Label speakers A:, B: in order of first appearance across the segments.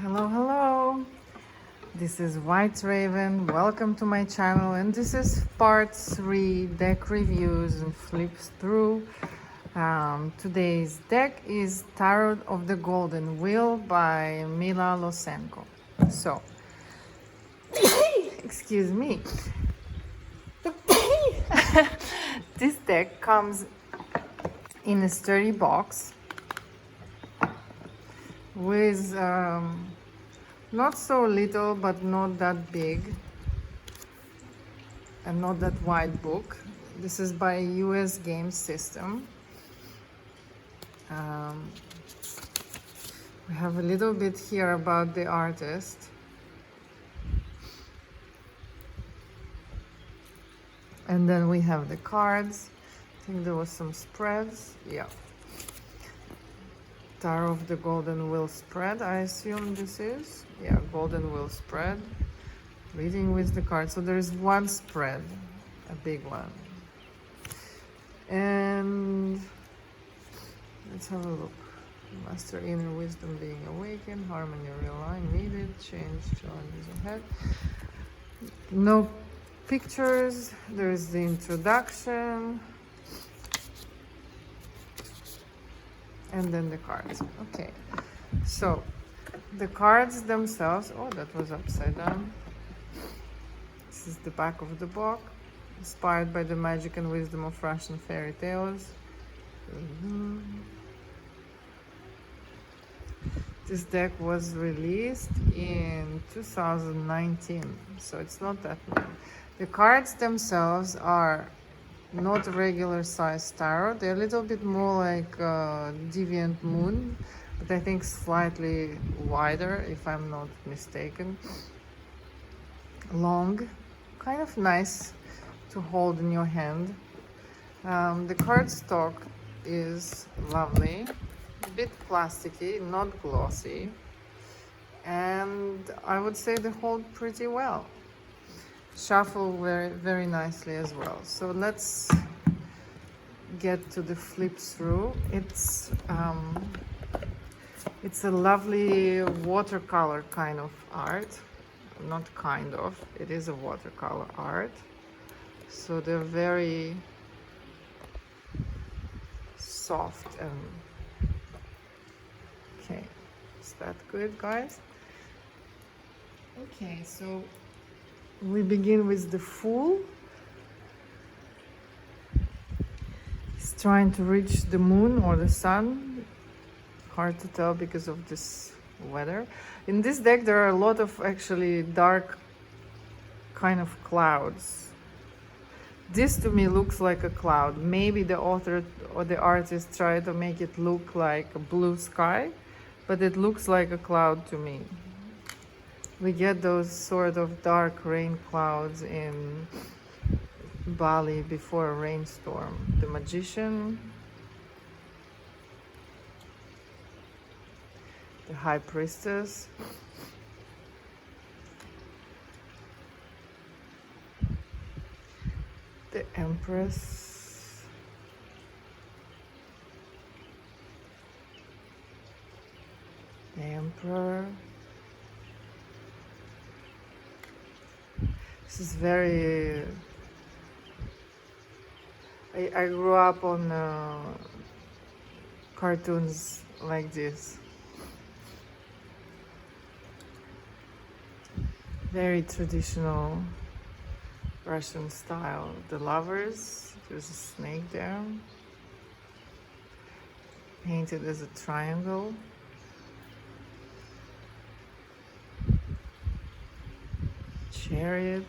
A: Hello, hello. This is White Raven. Welcome to my channel, and this is part 3 deck reviews and flips through. Today's deck is Tarot of the Golden Wheel by Mila Losenko. So, excuse me. This deck comes in a sturdy box with not so little but not that big and not that wide book. This is by US Game System. We have a little bit here about the artist. And then we have the cards. I think there was some spreads. Yeah. Tarot of the Golden Wheel spread, I assume this is. Yeah, Golden Wheel spread. Reading with the cards. So there's one spread, a big one. And let's have a look. Master inner wisdom being awakened, harmony realigned, needed, change, challenges ahead. No pictures. There's the introduction. And then the cards. Okay. So the cards themselves. Oh, that was upside down. This is the back of the book. Inspired by the magic and wisdom of Russian fairy tales. This deck was released in 2019, so it's not that new. The cards themselves are not regular size tarot. They're a little bit more like Deviant Moon, but I think slightly wider, if I'm not mistaken. Long, kind of nice to hold in your hand. The cardstock is lovely. A bit plasticky, not glossy, and I would say they hold pretty well. Shuffle very, very nicely as well. So let's get to the flip through. It's a lovely watercolor kind of art. Not kind of, it is a watercolor art. So they're very soft and okay, is that good, guys? Okay, so we begin with the Fool. He's trying to reach the moon or the sun. Hard to tell because of this weather. In this deck there are a lot of actually dark kind of clouds. This to me looks like a cloud. Maybe the author or the artist tried to make it look like a blue sky, but it looks like a cloud to me. We get those sort of dark rain clouds in Bali before a rainstorm. The Magician, the High Priestess, the Empress, the Emperor. This is very... I grew up on cartoons like this. Very traditional Russian style. The Lovers, there's a snake there. Painted as a triangle. Chariot.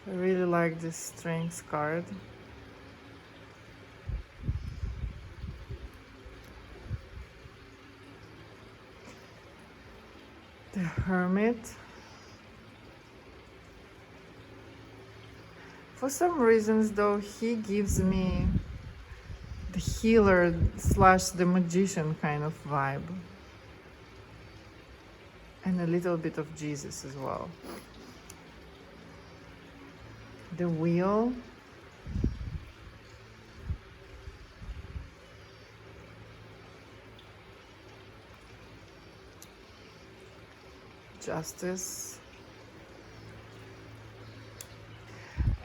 A: I really like this Strength card. The Hermit. For some reasons though, he gives me the healer slash the magician kind of vibe. And a little bit of Jesus as well. The Wheel. justice.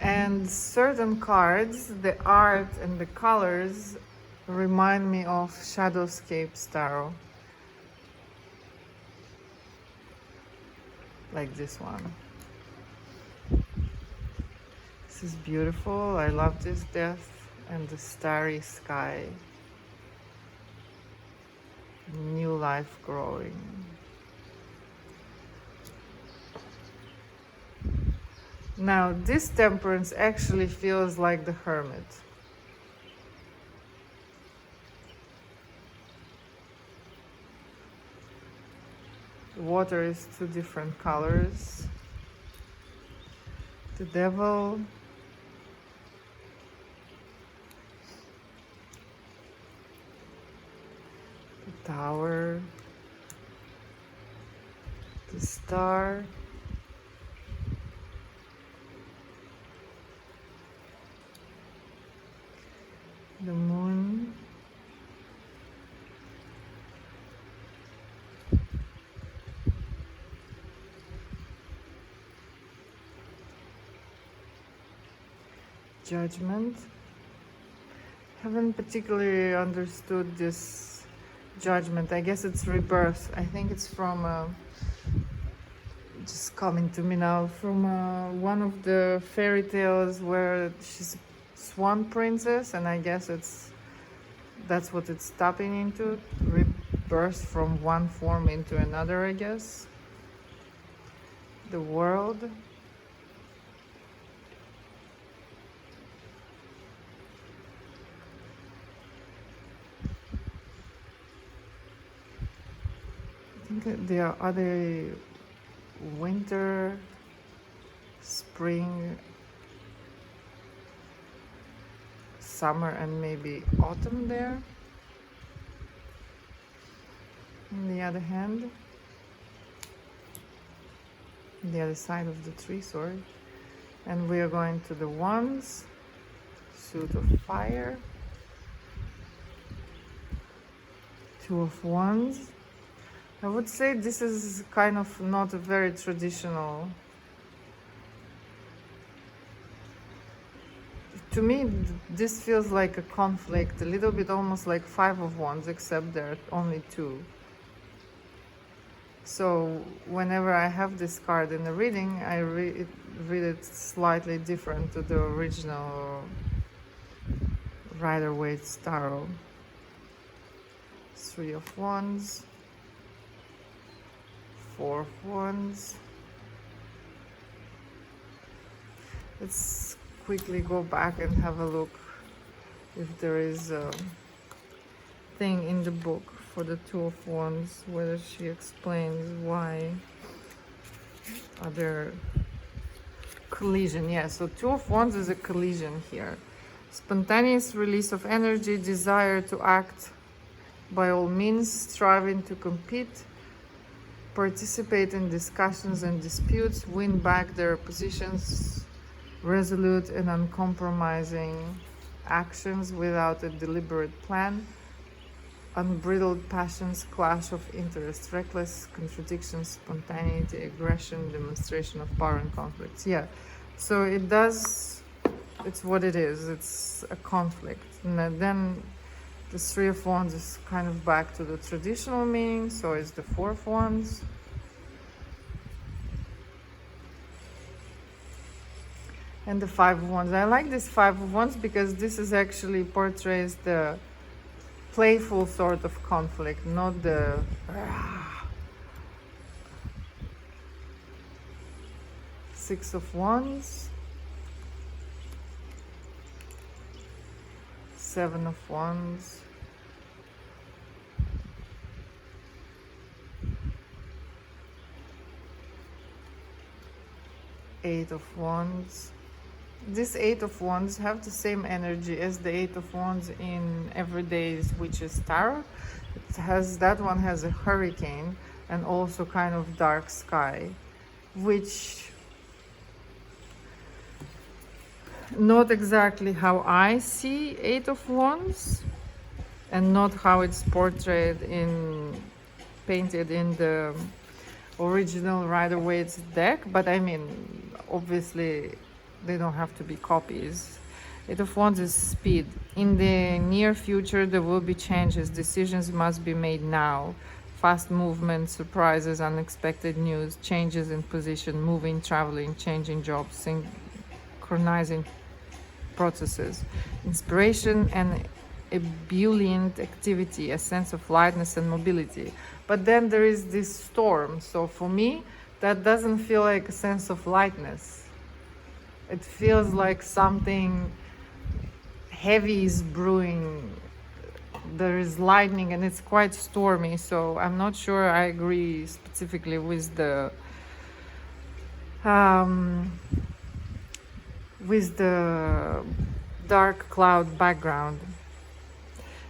A: And certain cards, the art and the colors remind me of Shadowscapes Tarot. Like this one. This is beautiful. I love this death and the starry sky. New life growing. Now this Temperance actually feels like the Hermit. The water is two different colors. The Devil. The Tower. The Star. The Moon. Judgment. Haven't particularly understood this Judgment. I guess it's rebirth. I think it's from just coming to me now, from one of the fairy tales where she's a swan princess, and I guess that's what it's tapping into, rebirth from one form into another, I guess. The World. I think there are other winter, spring, summer, and maybe autumn there. On the other hand, the other side of the tree, sorry. And we are going to the Wands, Suit of Fire, Two of Wands. I would say this is kind of not a very traditional. To me, this feels like a conflict, a little bit almost like Five of Wands, except there are only two. So whenever I have this card in the reading, I read it slightly different to the original Rider-Waite's Tarot. Three of Wands. Four of Wands. Let's quickly go back and have a look if there is a thing in the book for the Two of Wands, whether she explains why other collision. Yeah, so Two of Wands is a collision here. Spontaneous release of energy, desire to act by all means, striving to compete, participate in discussions and disputes, win back their positions, resolute and uncompromising actions without a deliberate plan, unbridled passions, clash of interest, reckless contradictions, spontaneity, aggression, demonstration of power and conflicts. Yeah, so it's what it is. It's a conflict. And then the Three of Wands is kind of back to the traditional meaning, so is the Four of Wands. And the Five of Wands. I like this Five of Wands because this is actually portrays the playful sort of conflict, not the Six of Wands. Seven of Wands. Eight of Wands. This Eight of Wands have the same energy as the Eight of Wands in Everyday's Witches Tarot. That one has a hurricane and also kind of dark sky, which not exactly how I see Eight of Wands, and not how it's portrayed painted in the original Rider-Waite's deck, but I mean, obviously they don't have to be copies. Eight of Wands is speed. In the near future, there will be changes. Decisions must be made now. Fast movement, surprises, unexpected news, changes in position, moving, traveling, changing jobs, synchronizing processes. Inspiration and ebullient activity, a sense of lightness and mobility. But then there is this storm. So for me, that doesn't feel like a sense of lightness. It feels like something heavy is brewing. There is lightning and it's quite stormy. So I'm not sure I agree specifically with the dark cloud background.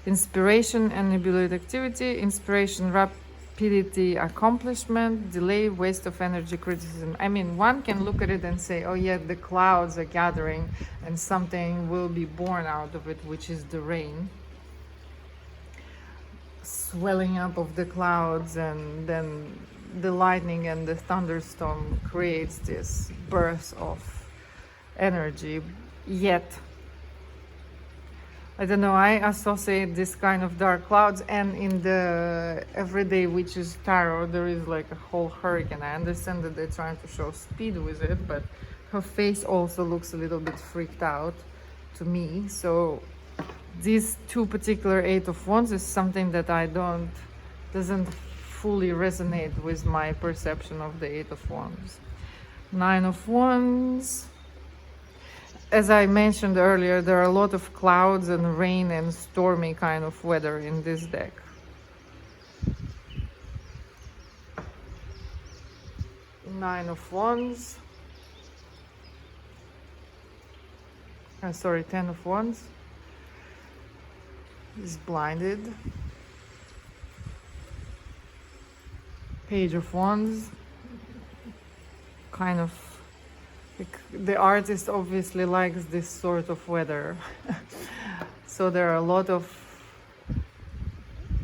A: Inspiration and ebullient activity. Inspiration, rapidity, accomplishment, delay, waste of energy, criticism. I mean, one can look at it and say, oh yeah, the clouds are gathering and something will be born out of it, which is the rain. Swelling up of the clouds, and then the lightning and the thunderstorm creates this burst of energy. Yet I don't know, I associate this kind of dark clouds, and in the Everyday Witches Tarot there is like a whole hurricane. I understand that they're trying to show speed with it, but her face also looks a little bit freaked out to me. So these two particular Eight of Wands is something that doesn't fully resonate with my perception of the Eight of Wands. Nine of Wands. As I mentioned earlier, there are a lot of clouds and rain and stormy kind of weather in this deck. Nine of Wands. Sorry, Ten of Wands. Is blinded. Page of Wands. Kind of, the artist obviously likes this sort of weather. So there are a lot of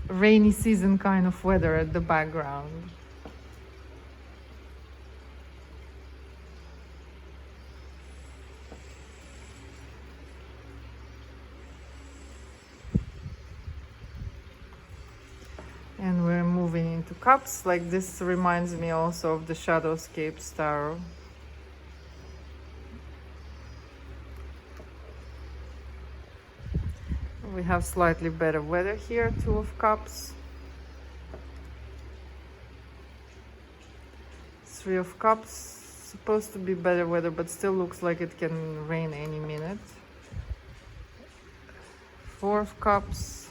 A: rainy season kind of weather at the background. And we're moving into Cups. Like, this reminds me also of the Shadowscapes Tarot. We have slightly better weather here, Two of Cups. Three of Cups, supposed to be better weather, but still looks like it can rain any minute. Four of Cups.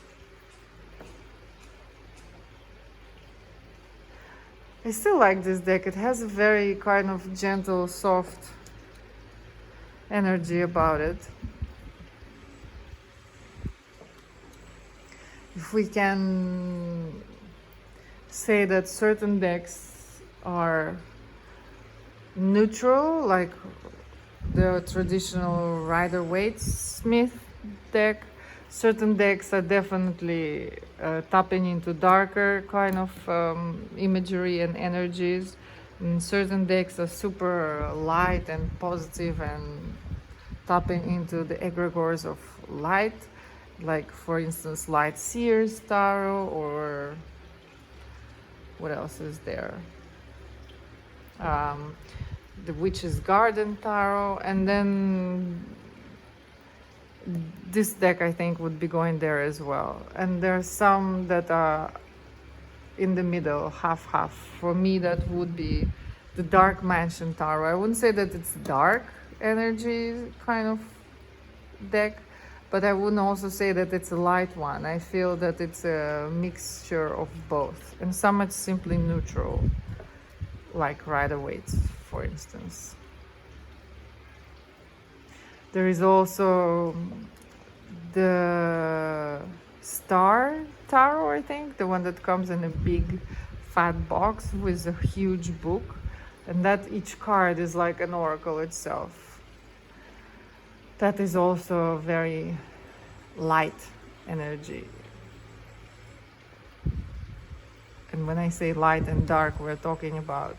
A: I still like this deck. It has a very kind of gentle, soft energy about it. If we can say that certain decks are neutral, like the traditional Rider-Waite-Smith deck, certain decks are definitely tapping into darker kind of imagery and energies, and certain decks are super light and positive and tapping into the egregores of light, like for instance Light Seers Tarot, or what else is there, the Witch's Garden Tarot. And then this deck I think would be going there as well. And there are some that are in the middle, half. For me, that would be the Dark Mansion Tarot. I wouldn't say that it's dark energy kind of deck, but I wouldn't also say that it's a light one. I feel that it's a mixture of both. And some it's simply neutral, like Rider-Waite, for instance. There is also the Star Tarot, I think, the one that comes in a big fat box with a huge book, and that each card is like an oracle itself. That is also very light energy. And when I say light and dark, we're talking about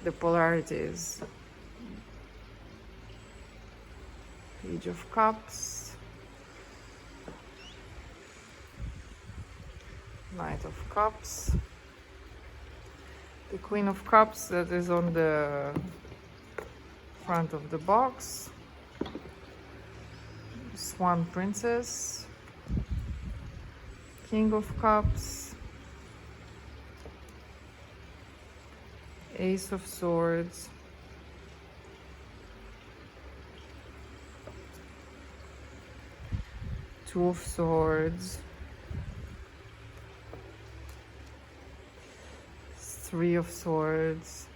A: the polarities. Page of Cups, Knight of Cups, the Queen of Cups that is on the front of the box, Swan Princess, King of Cups, Ace of Swords, Two of Swords, Three of Swords,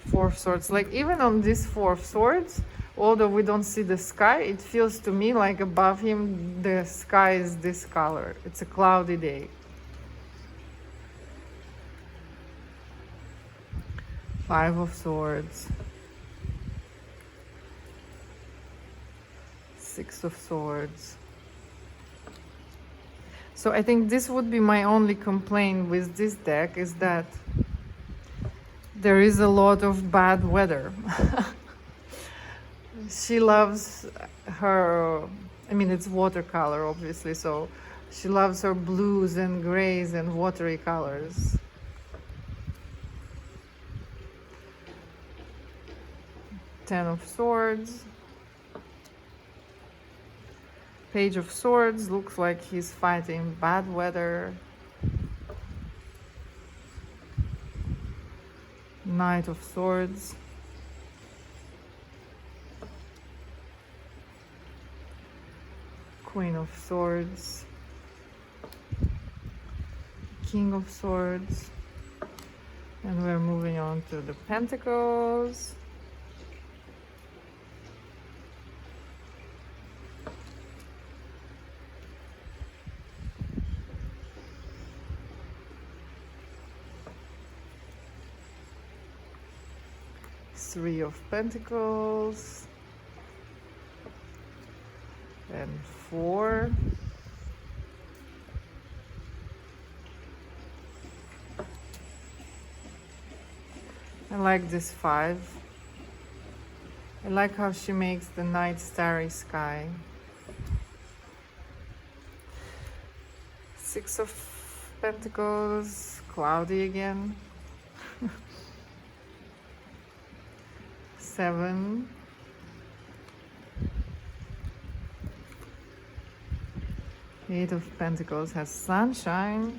A: Four of Swords. Like even on this Four of Swords, although we don't see the sky, it feels to me like above him the sky is this color. It's a cloudy day. Five of Swords, Six of Swords. So I think this would be my only complaint with this deck, is that there is a lot of bad weather. She loves her, I mean, it's watercolor obviously, so she loves her blues and grays and watery colors. Ten of Swords. Page of Swords, looks like he's fighting bad weather. Knight of Swords. Queen of Swords. King of Swords. And we're moving on to the Pentacles. Three of Pentacles and four. I like this five. I like how she makes the night starry sky. Six of Pentacles, cloudy again. Seven. Eight of Pentacles has sunshine.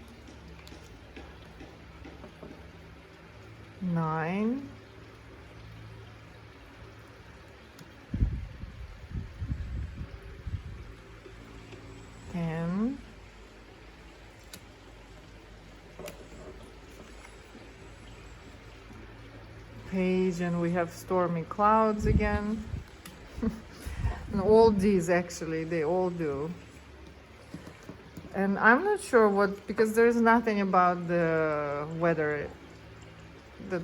A: Nine. Ten. Page, and we have stormy clouds again. And all these actually, they all do. And I'm not sure what, because there's nothing about the weather that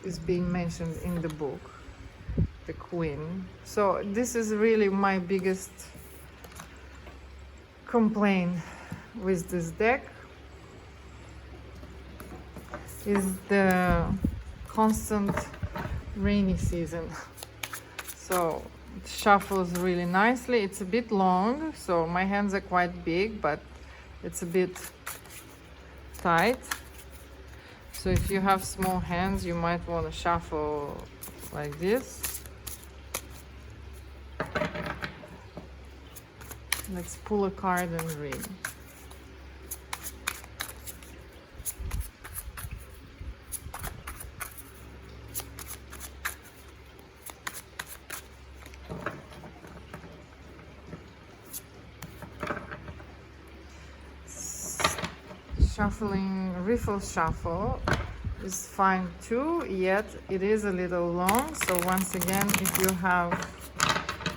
A: is being mentioned in the book, the Queen. So this is really my biggest complaint with this deck, is the constant rainy season. So it shuffles really nicely. It's a bit long, so my hands are quite big, but it's a bit tight. So if you have small hands, you might want to shuffle like this. Let's pull a card and read. Shuffling, riffle shuffle is fine too, yet it is a little long. So once again, if you have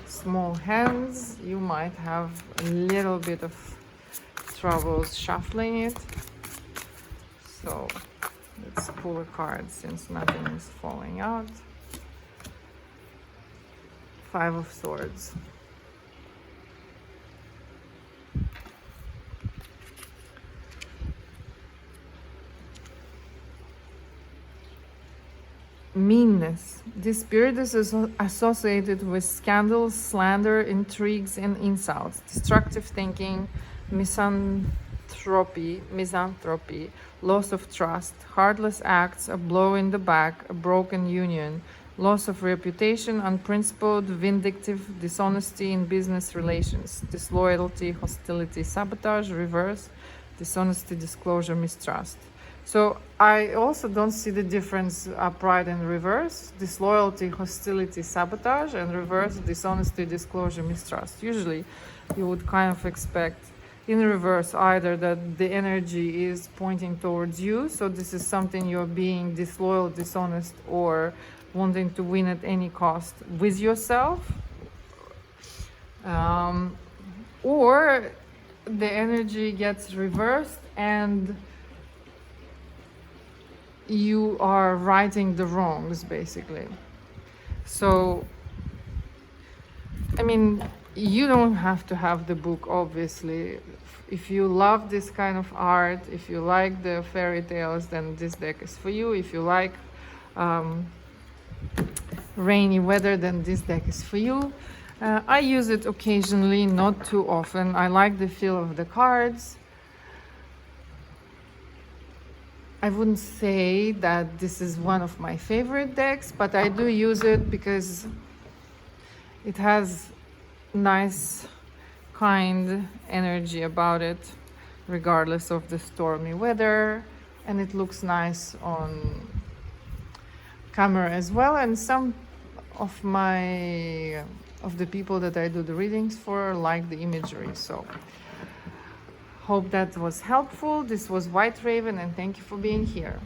A: small hands, you might have a little bit of troubles shuffling it. So let's pull a card since nothing is falling out. Five of Swords. meanness. This spirit is associated with scandals, slander, intrigues, and insults, destructive thinking, misanthropy, loss of trust, heartless acts, a blow in the back, a broken union, loss of reputation, unprincipled, vindictive, dishonesty in business relations, disloyalty, hostility, sabotage, reverse, dishonesty, disclosure, mistrust. So I also don't see the difference upright and reverse, disloyalty, hostility, sabotage, and reverse, dishonesty, disclosure, mistrust. Usually you would kind of expect in reverse either that the energy is pointing towards you, so this is something you're being disloyal, dishonest, or wanting to win at any cost with yourself, or the energy gets reversed and you are righting the wrongs, basically. So, I mean, you don't have to have the book, obviously. If you love this kind of art, if you like the fairy tales, then this deck is for you. If you like rainy weather, then this deck is for you. I use it occasionally, not too often. I like the feel of the cards. I wouldn't say that this is one of my favorite decks, but I do use it because it has nice, kind energy about it, regardless of the stormy weather, and it looks nice on camera as well. And some of the people that I do the readings for like the imagery, so hope that was helpful. This was White Raven, and thank you for being here.